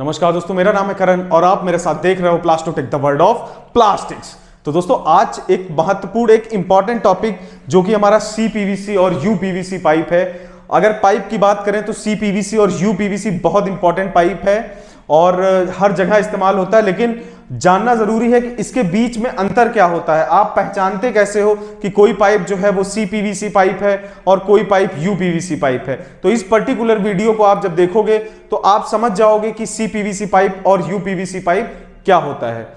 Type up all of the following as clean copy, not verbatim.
नमस्कार दोस्तों, मेरा नाम है करण और आप मेरे साथ देख रहे हो प्लास्टोटेक द वर्ल्ड ऑफ प्लास्टिक्स। तो दोस्तों आज एक महत्वपूर्ण एक इंपॉर्टेंट टॉपिक जो कि हमारा CPVC और UPVC पाइप है। अगर पाइप की बात करें तो CPVC और UPVC बहुत इंपॉर्टेंट पाइप है और हर जगह इस्तेमाल होता है, लेकिन जानना जरूरी है कि इसके बीच में अंतर क्या होता है। आप पहचानते कैसे हो कि कोई पाइप जो है वो CPVC पाइप है और कोई पाइप UPVC पाइप है। तो इस पर्टिकुलर वीडियो को आप जब देखोगे तो आप समझ जाओगे कि CPVC पाइप और UPVC पाइप क्या होता है।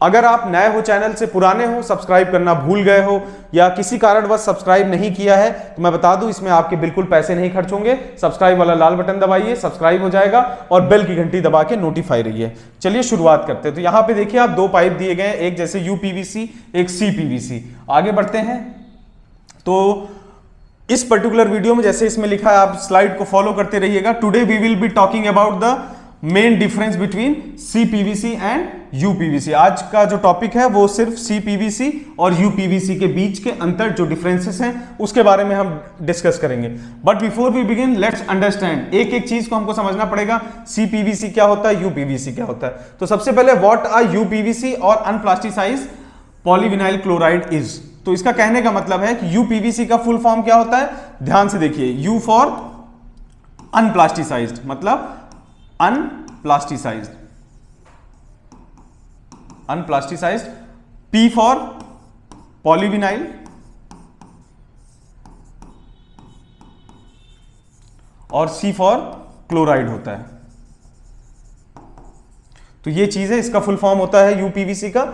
अगर आप नए हो, चैनल से पुराने हो, सब्सक्राइब करना भूल गए हो या किसी कारणवश सब्सक्राइब नहीं किया है तो मैं बता दूं इसमें आपके बिल्कुल पैसे नहीं खर्च होंगे। सब्सक्राइब वाला लाल बटन दबाइए, सब्सक्राइब हो जाएगा और बेल की घंटी दबा के नोटिफाई रहिए। चलिए शुरुआत करते हैं। तो यहां पे देखिए आप दो पाइप दिए गए हैं, एक जैसे UPVC एक CPVC। आगे बढ़ते हैं तो इस पर्टिकुलर वीडियो में जैसे इसमें लिखा है आप स्लाइड को फॉलो करते रहिएगा। Today we will be talking about the main difference between CPVC and UPVC। आज का जो टॉपिक है वो सिर्फ CPVC और UPVC के बीच के अंतर जो डिफरेंसेस हैं उसके बारे में हम डिस्कस करेंगे। But before we begin let's understand, एक एक चीज को हमको समझना पड़ेगा। CPVC क्या होता है, UPVC क्या होता है। तो सबसे पहले व्हाट आर UPVC और अनप्लास्टिसाइज्ड पॉलीविनाइल क्लोराइड इज। तो इसका कहने का मतलब है कि UPVC का फुल फॉर्म क्या होता है, ध्यान से देखिए। U फॉर अनप्लास्टिसाइज्ड, मतलब अनप्लास्टिसाइज्ड, P फॉर पॉलीविनाइल और C फॉर क्लोराइड होता है। तो ये चीज है, इसका फुल फॉर्म होता है UPVC का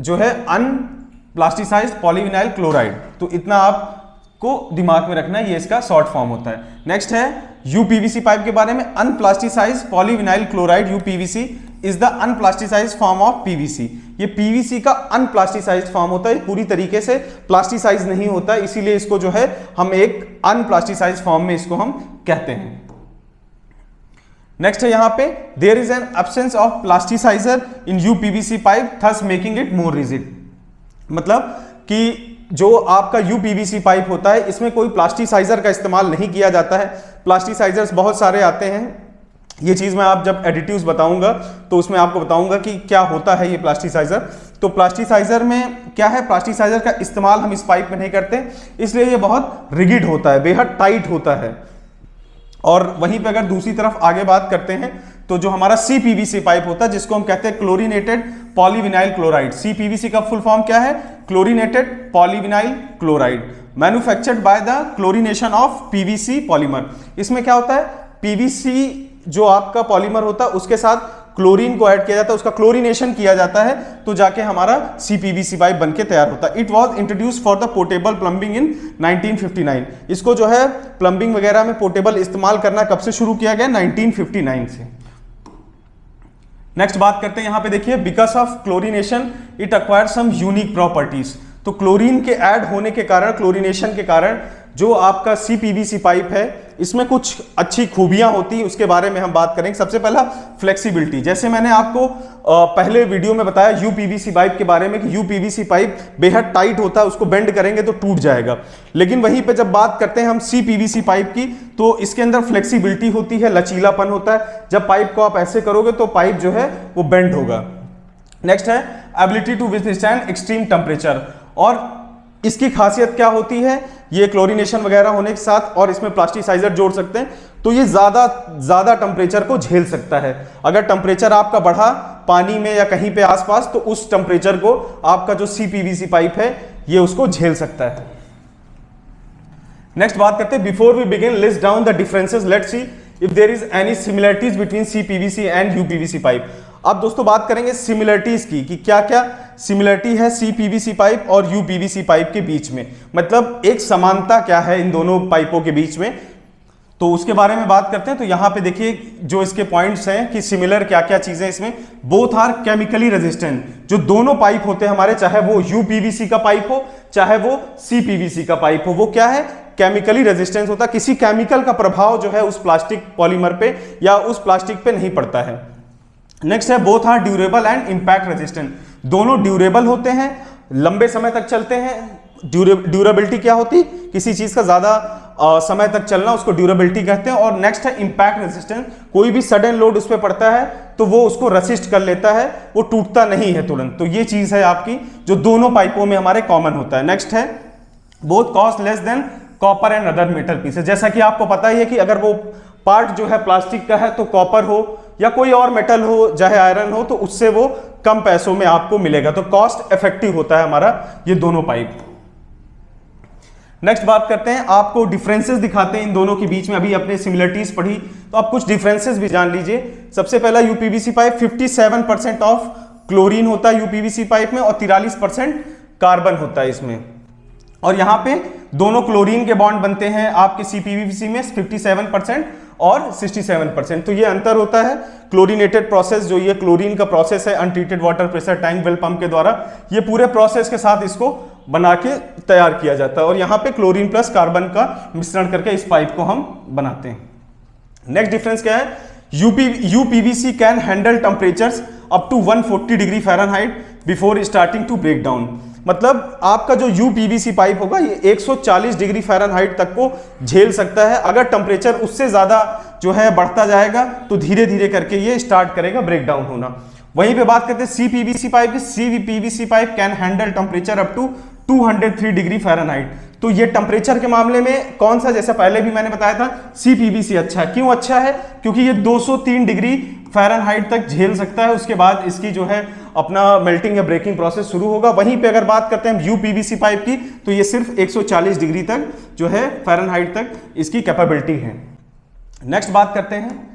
जो है अनप्लास्टिसाइज्ड पॉलीविनाइल क्लोराइड। तो इतना आपको दिमाग में रखना है, ये इसका शॉर्ट फॉर्म होता है। नेक्स्ट है UPVC पाइप के बारे में। Unplasticised polyvinyl chloride UPVC is the unplasticised form of PVC। ये PVC का अनप्लास्टिसाइज्ड फॉर्म होता है, पूरी तरीके से प्लास्टिसाइज नहीं होता, इसीलिए इसको जो है हम एक अनप्लास्टिसाइज्ड फॉर्म में इसको हम कहते हैं। नेक्स्ट है यहां पे there is an absence of plasticizer in UPVC pipe thus making it more rigid. मतलब कि जो आपका UPVC पाइप होता है इसमें कोई प्लास्टिसाइजर का इस्तेमाल नहीं किया जाता है। प्लास्टिसाइजर्स बहुत सारे आते हैं, ये चीज मैं आप जब एडिटिव्स बताऊंगा तो उसमें आपको बताऊंगा कि क्या होता है ये प्लास्टिसाइजर। तो प्लास्टिसाइजर में क्या है, प्लास्टिसाइजर का इस्तेमाल हम इस पाइप में नहीं करते, इसलिए ये बहुत रिगिड होता है, बेहद टाइट होता है। और वहीं पे अगर दूसरी तरफ आगे बात करते हैं तो जो हमारा CPVC पाइप होता है जिसको हम कहते हैं क्लोरीनेटेड पॉलीविनाइल क्लोराइड। CPVC का फुल फॉर्म क्या है, chlorinated polyvinyl chloride, manufactured by the chlorination of PVC polymer. इसमें क्या होता है, PVC जो आपका पॉलीमर होता है उसके साथ क्लोरीन को ऐड किया जाता है, उसका क्लोरीनेशन किया जाता है, तो जाके हमारा CPVC पाइप बनके तैयार होता है। It was introduced for the portable plumbing in 1959। इसको जो है प्लम्बिंग वगैरह में पोर्टेबल इस्तेमाल करना कब से शुरू किया गया, 1959 से। नेक्स्ट बात करते हैं यहां पे देखिए, because of chlorination it acquire some unique properties. तो क्लोरीन के ऐड होने के कारण, क्लोरीनेशन के कारण जो आपका CPVC पाइप है इसमें कुछ अच्छी खूबियां होती हैं, उसके बारे में हम बात करेंगे। सबसे पहला फ्लेक्सिबिलिटी, जैसे मैंने आपको पहले वीडियो में बताया UPVC पाइप के बारे में कि UPVC पाइप बेहद टाइट होता है, उसको बेंड करेंगे तो टूट जाएगा। लेकिन वहीं पे जब बात करते हैं हम CPVC पाइप की तो इसके अंदर फ्लेक्सिबिलिटी होती है, लचीलापन होता है। जब पाइप को आप ऐसे करोगे तो पाइप जो है वो बेंड होगा। नेक्स्ट है ability to withstand extreme temperature. और इसकी खासियत क्या होती है, ये क्लोरीनेशन वगैरह होने के साथ और इसमें प्लास्टिसाइजर जोड़ सकते हैं तो ये ज्यादा टेम्परेचर को झेल सकता है। अगर टेम्परेचर आपका बढ़ा पानी में या कहीं पे आसपास तो उस टेम्परेचर को आपका जो CPVC पाइप है ये उसको झेल सकता है। नेक्स्ट बात करते हैं, before we begin list down the differences, let's see if there is any similarities between CPVC and UPVC pipe. अब दोस्तों बात करेंगे सिमिलरिटीज की कि क्या क्या सिमिलरिटी है CPVC पाइप और UPVC पाइप के बीच में, मतलब एक समानता क्या है इन दोनों पाइपों के बीच में। तो उसके बारे में बात करते हैं। तो यहां पे देखिए जो इसके पॉइंट्स हैं कि सिमिलर क्या क्या चीजें इसमें। Both are chemically resistant. जो दोनों पाइप होते हैं हमारे, चाहे वो UPVC का पाइप हो चाहे वो CPVC का पाइप हो, वो क्या है, केमिकली रेजिस्टेंस होता है। किसी केमिकल का प्रभाव जो है उस प्लास्टिक पॉलीमर पे या उस प्लास्टिक पे नहीं पड़ता है। नेक्स्ट है both are durable and impact resistant. दोनों ड्यूरेबल होते हैं, लंबे समय तक चलते हैं। ड्यूरेबिलिटी क्या होती, किसी चीज का ज्यादा समय तक चलना, उसको ड्यूरेबिलिटी कहते हैं। और नेक्स्ट है इंपैक्ट रेजिस्टेंस, कोई भी सडन लोड उस पर पड़ता है तो वो उसको रेसिस्ट कर लेता है, वो टूटता नहीं है तुरंत। तो ये चीज है आपकी जो दोनों पाइपों में हमारे कॉमन होता है। नेक्स्ट है both cost less than copper and other metal pieces. जैसा कि आपको पता ही है कि अगर वो पार्ट जो है प्लास्टिक का है तो कॉपर हो या कोई और मेटल हो, चाहे आयरन हो, तो उससे वो कम पैसों में आपको मिलेगा। तो कॉस्ट इफेक्टिव होता है हमारा ये दोनों पाइप। नेक्स्ट बात करते हैं, आपको डिफरेंसेस दिखाते हैं इन दोनों के बीच में। अभी अपने सिमिलरिटीज पढ़ी तो आप कुछ डिफरेंसेस भी जान लीजिए। सबसे पहला यूपीवीसी पाइप 57% ऑफ क्लोरीन होता है यूपीवीसी पाइप में और 43% कार्बन होता है इसमें। और यहां पे दोनों क्लोरीन के बॉन्ड बनते हैं आपके सीपीवीसी में 57% और 67%। तो ये अंतर होता है। क्लोरीनेटेड प्रोसेस, जो ये क्लोरीन का प्रोसेस है untreated water pressure tank well pump के द्वारा, ये पूरे प्रोसेस के साथ इसको बना के तैयार किया जाता है। और यहाँ पे क्लोरीन प्लस कार्बन का मिश्रण करके इस पाइप को हम बनाते हैं। नेक्स्ट डिफरेंस क्या है, UPVC can handle temperatures up to 140 degree Fahrenheit before starting to break down. मतलब आपका जो यूपीवीसी पाइप होगा ये 140 डिग्री फ़ारेनहाइट तक को झेल सकता है। अगर टेम्परेचर उससे ज्यादा जो है बढ़ता जाएगा तो धीरे धीरे करके ये स्टार्ट करेगा ब्रेक डाउन होना। वहीं पे बात करते हैं सीपीवीसी पाइप की। CPVC pipe can handle temperature up to 203 degree Fahrenheit. तो ये टेम्परेचर के मामले में कौन सा, जैसा पहले भी मैंने बताया था, सीपीवीसी अच्छा है। क्यों अच्छा है? क्योंकि ये 203 डिग्री फ़ारेनहाइट तक झेल सकता है। उसके बाद इसकी जो है अपना मेल्टिंग या ब्रेकिंग प्रोसेस शुरू होगा। वहीं पे अगर बात करते हैं यूपीवीसी पाइप की तो ये सिर्फ 140 डिग्री तक जो है फ़ारेनहाइट तक इसकी कैपेबिलिटी है। नेक्स्ट बात करते हैं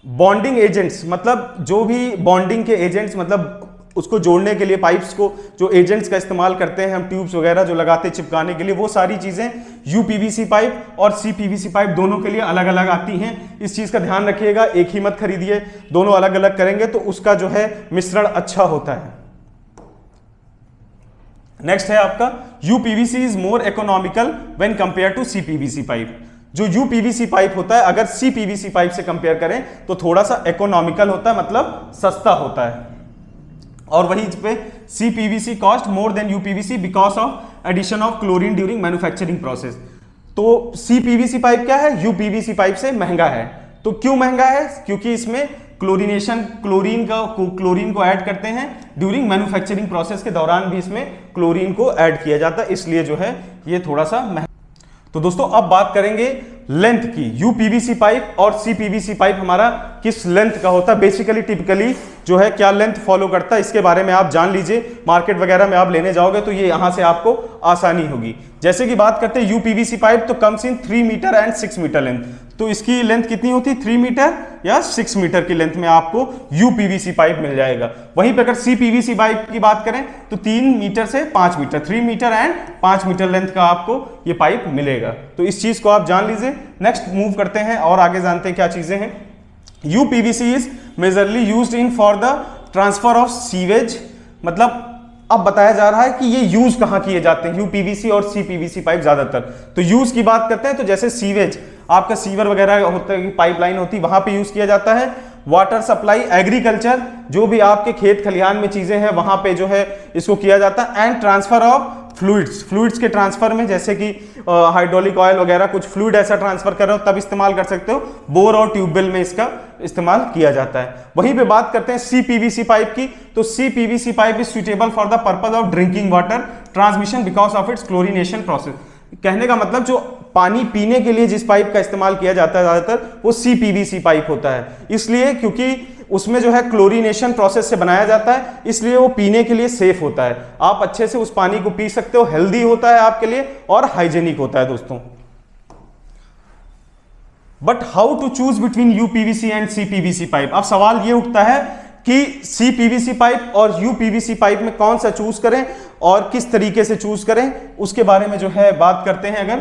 बॉन्डिंग एजेंट्स, मतलब जो भी बॉन्डिंग के एजेंट्स, मतलब उसको जोड़ने के लिए पाइप्स को जो एजेंट्स का इस्तेमाल करते हैं हम, ट्यूब्स वगैरह जो लगाते हैं चिपकाने के लिए, वो सारी चीजें यूपीवीसी पाइप और सीपीवीसी पाइप दोनों के लिए अलग अलग आती हैं। इस चीज का ध्यान रखिएगा, एक ही मत खरीदिए, दोनों अलग अलग करेंगे तो उसका जो है मिश्रण अच्छा होता है। नेक्स्ट है आपका UPVC is more economical when compare to CPVC pipe. जो यूपीवीसी पाइप होता है अगर सीपीवीसी पाइप से कंपेयर करें तो थोड़ा सा इकोनॉमिकल होता है, मतलब सस्ता होता है। और वहीं पे CPVC cost more than UPVC because of addition of chlorine during manufacturing process. तो सीपीवीसी पाइप क्या है, यूपीवीसी पाइप से महंगा है। तो क्यों महंगा है? क्योंकि इसमें क्लोरीन को ऐड करते हैं ड्यूरिंग मैन्युफैक्चरिंग प्रोसेस के दौरान भी इसमें क्लोरीन को ऐड किया जाता है, इसलिए जो है ये थोड़ा सा महंगा। तो दोस्तों अब बात करेंगे लेंथ की। यूपीवीसी पाइप और सीपीवीसी पाइप हमारा किस लेंथ का होता है, बेसिकली टिपिकली जो है क्या लेंथ फॉलो करता है, इसके बारे में आप जान लीजिए। मार्केट वगैरह में आप लेने जाओगे तो ये यहां से आपको आसानी होगी। जैसे कि बात करते हैं यूपीवीसी पाइप तो comes in 3 meter and 6 meter length. तो इसकी लेंथ कितनी होती है, 3 मीटर या 6 मीटर की लेंथ में आपको यूपीवीसी पाइप मिल जाएगा। वहीं पर अगर सीपीवीसी पाइप की बात करें तो 3 मीटर से 5 meter, 3 meter and 5 meter length का आपको ये पाइप मिलेगा। तो इस चीज को आप जान लीजिए। नेक्स्ट मूव करते हैं और आगे जानते हैं क्या चीजें हैं। UPVC is majorly used in for the transfer of sewage. मतलब अब बताया जा रहा है कि ये यूज कहां किए जाते हैं यूपीवीसी और सीपीवीसी पाइप ज्यादातर। तो यूज की बात करते हैं तो जैसे सीवेज, आपका सीवर वगैरह होता है, पाइपलाइन होती है, वहां पे यूज किया जाता है। वाटर सप्लाई, एग्रीकल्चर, जो भी आपके खेत खलिहान में चीजें हैं वहां पे जो है इसको किया जाता है। एंड ट्रांसफर ऑफ फ्लूइड्स के ट्रांसफर में, जैसे कि हाइड्रोलिक ऑयल वगैरह कुछ फ्लूइड ऐसा ट्रांसफर कर रहे हो तब इस्तेमाल कर सकते हो। बोर और ट्यूबवेल में इसका इस्तेमाल किया जाता है। वहीं पे बात करते हैं सीपीवीसी पाइप की। तो CPVC pipe is suitable for the purpose of drinking water transmission because of its chlorination process. कहने का मतलब जो पानी पीने के लिए जिस पाइप का इस्तेमाल किया जाता है ज्यादातर वो सीपीवीसी पाइप होता है, इसलिए क्योंकि उसमें जो है क्लोरीनेशन प्रोसेस से बनाया जाता है, इसलिए वो पीने के लिए सेफ होता है। आप अच्छे से उस पानी को पी सकते हो, हेल्दी होता है आपके लिए और हाइजेनिक होता है दोस्तों। But how to choose between UPVC and CPVC pipe. अब सवाल ये उठता है कि सीपीवीसी पाइप और यूपीवीसी पाइप में कौन सा चूज करें और किस तरीके से चूज करें, उसके बारे में जो है बात करते हैं। अगर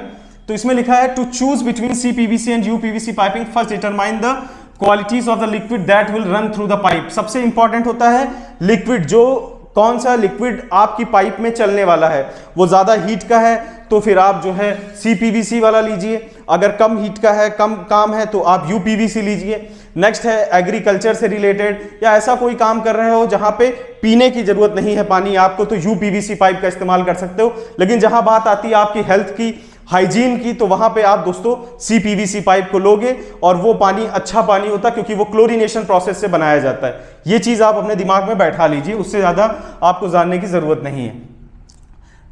तो इसमें लिखा है to choose between CPVC and UPVC piping, first determine the qualities of the liquid that will run through the pipe. सबसे इंपॉर्टेंट होता है लिक्विड, जो कौन सा लिक्विड आपकी पाइप में चलने वाला है। वो ज्यादा हीट का है तो फिर आप जो है सीपीवीसी वाला लीजिए, अगर कम हीट का है, कम काम है तो आप यूपीवीसी लीजिए। नेक्स्ट है एग्रीकल्चर से रिलेटेड या ऐसा कोई काम कर रहे हो जहां पे पीने की जरूरत नहीं है पानी आपको, तो यूपीवीसी पाइप का इस्तेमाल कर सकते हो। लेकिन जहां बात आती है आपकी हेल्थ की, हाइजीन की, तो वहां पे आप दोस्तों CPVC पाइप को लोगे और वो पानी अच्छा पानी होता है क्योंकि वो क्लोरीनेशन प्रोसेस से बनाया जाता है। ये चीज आप अपने दिमाग में बैठा लीजिए, उससे ज्यादा आपको जानने की जरूरत नहीं है।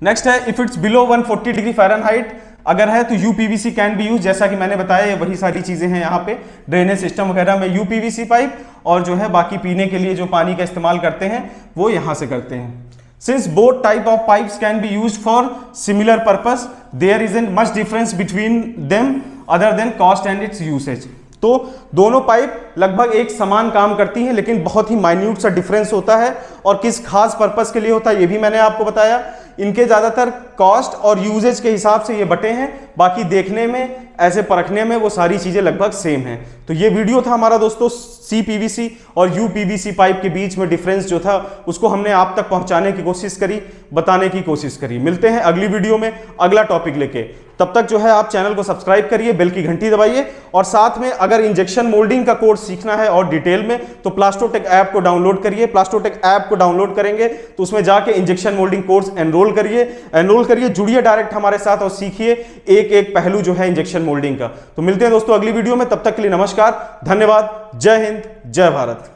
नेक्स्ट है if it's below 140 degree Fahrenheit अगर है तो यूपीवीसी कैन बी यूज, जैसा कि मैंने बताया वही सारी चीजें हैं यहाँ पे, ड्रेनेज सिस्टम वगैरह में यूपीवीसी पाइप, और जो है बाकी पीने के लिए जो पानी का इस्तेमाल करते हैं वो यहाँ से करते हैं। Since both type of pipes can be used for similar purpose, there isn't much difference between them other than cost and its usage. तो दोनों पाइप लगभग एक समान काम करती हैं, लेकिन बहुत ही माइन्यूट सा डिफरेंस होता है, और किस खास पर्पस के लिए होता है ये भी मैंने आपको बताया। इनके ज्यादातर कॉस्ट और यूजेज के हिसाब से ये बटे हैं, बाकी देखने में ऐसे परखने में वो सारी चीजें लगभग सेम हैं। तो ये वीडियो था हमारा दोस्तों CPVC और UPVC पाइप के बीच में डिफरेंस जो था उसको हमने आप तक पहुंचाने की कोशिश करी, बताने की कोशिश करी। मिलते हैं अगली वीडियो में अगला टॉपिक लेके, तब तक जो है आप चैनल को सब्सक्राइब करिए, बेल की घंटी दबाइए, और साथ में अगर इंजेक्शन मोल्डिंग का कोर्स सीखना है और डिटेल में तो प्लास्टोटेक ऐप को डाउनलोड करिए। प्लास्टोटेक ऐप को डाउनलोड करेंगे तो उसमें जाके इंजेक्शन मोल्डिंग कोर्स एनरोल करिए, जुड़िए डायरेक्ट हमारे साथ और सीखिए एक एक पहलू जो है इंजेक्शन मोल्डिंग का। तो मिलते हैं दोस्तों अगली वीडियो में, तब तक के लिए नमस्कार, धन्यवाद, जय हिंद, जय भारत।